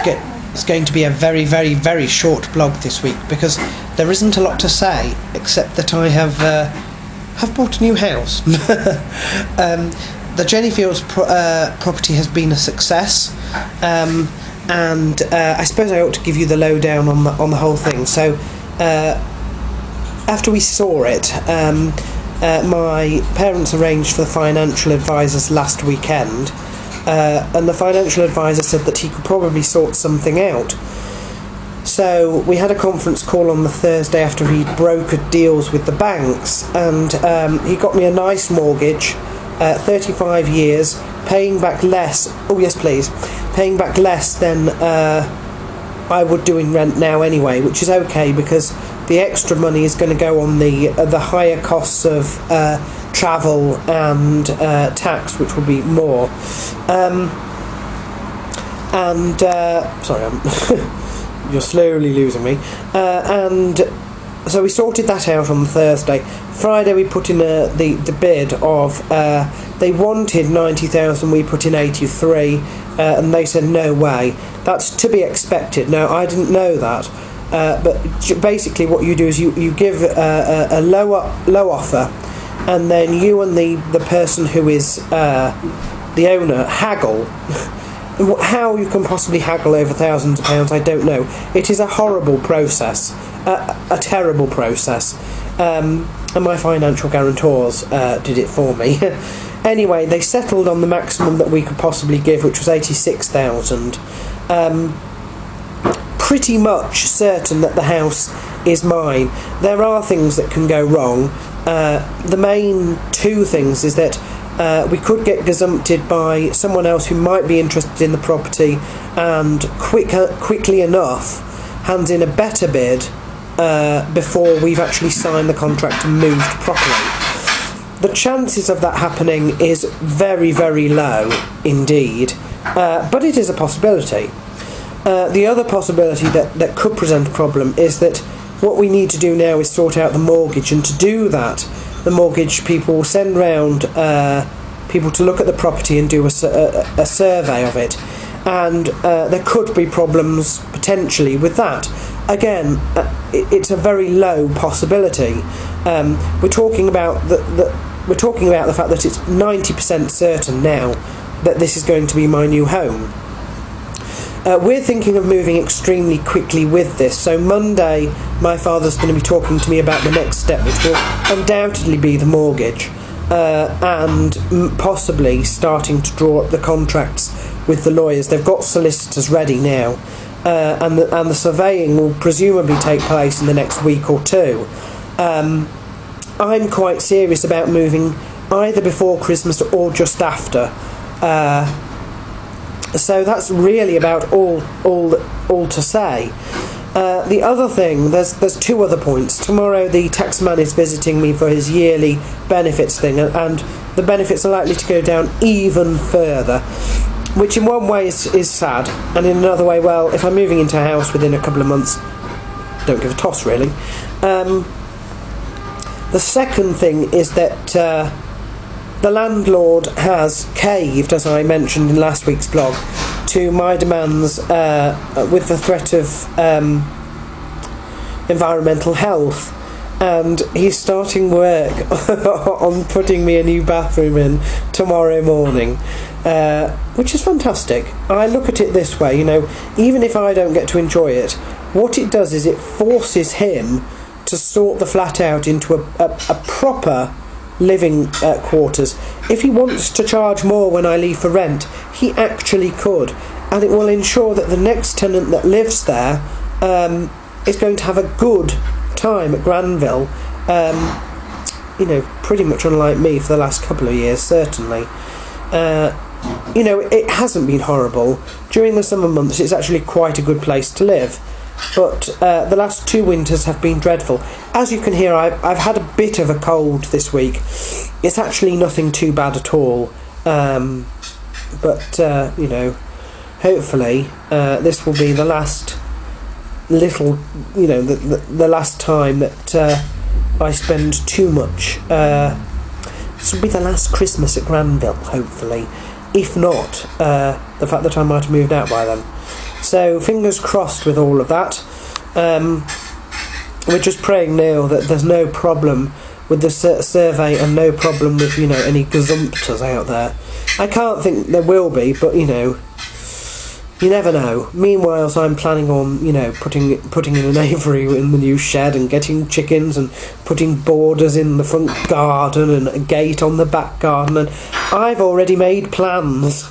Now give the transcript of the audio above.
it's going to be a very, very, very short blog this week, because there isn't a lot to say except that I have bought a new house. The Jennyfields property has been a success, and I suppose I ought to give you the lowdown on the whole thing. So after we saw it, my parents arranged for the financial advisors last weekend, and the financial advisor said that he could probably sort something out. So we had a conference call on the Thursday after he'd brokered deals with the banks, and he got me a nice mortgage, 35 years, paying back less. Oh yes, please, paying back less than I would do in rent now anyway, which is okay, because the extra money is going to go on the higher costs of travel and tax, which will be more. Sorry, you're slowly losing me. And so we sorted that out on Thursday. Friday we put in the bid of, they wanted 90,000, we put in 83, and they said no way. That's to be expected. Now, I didn't know that, but basically what you do is you give a low offer, and then you and the person who is the owner haggle. How you can possibly haggle over thousands of pounds, I don't know. It is a horrible process, a terrible process, and my financial guarantors did it for me. Anyway, they settled on the maximum that we could possibly give, which was 86,000. Pretty much certain that the house is mine. There are things that can go wrong. The main two things is that we could get gazumpted by someone else who might be interested in the property, and quickly enough hands in a better bid before we've actually signed the contract and moved properly. The chances of that happening is very, very low indeed, but it is a possibility. The other possibility that could present a problem is that what we need to do now is sort out the mortgage, and to do that, the mortgage people will send round people to look at the property and do a survey of it, and there could be problems potentially with that. Again, it's a very low possibility. We're talking about the fact that it's 90% certain now that this is going to be my new home. We're thinking of moving extremely quickly with this, so Monday my father's going to be talking to me about the next step, which will undoubtedly be the mortgage, and possibly starting to draw up the contracts with the lawyers. They've got solicitors ready now, and the surveying will presumably take place in the next week or two. I'm quite serious about moving either before Christmas or just after. So that's really about all to say. The other thing, there's two other points. Tomorrow the taxman is visiting me for his yearly benefits thing, and the benefits are likely to go down even further, which in one way is sad, and in another way, well, if I'm moving into a house within a couple of months, don't give a toss really. The second thing is that the landlord has caved, as I mentioned in last week's blog, to my demands with the threat of environmental health, and he's starting work on putting me a new bathroom in tomorrow morning, which is fantastic. I look at it this way, even if I don't get to enjoy it, what it does is it forces him to sort the flat out into a proper living quarters. If he wants to charge more when I leave for rent, he actually could, and it will ensure that the next tenant that lives there is going to have a good time at Granville, pretty much unlike me for the last couple of years, certainly. It hasn't been horrible. During the summer months it's actually quite a good place to live, but the last 2 winters have been dreadful. As you can hear, I've had a bit of a cold this week. It's actually nothing too bad at all, but hopefully this will be the last little, the last time that I spend too much. This will be the last Christmas at Granville, hopefully. If not, the fact that I might have moved out by then. So fingers crossed with all of that. We're just praying now that there's no problem with the survey and no problem with, you know, any gazumpters out there. I can't think there will be, but, you know, you never know. Meanwhile, I'm planning on, you know, putting in an aviary in the new shed and getting chickens and putting borders in the front garden and a gate on the back garden, and I've already made plans.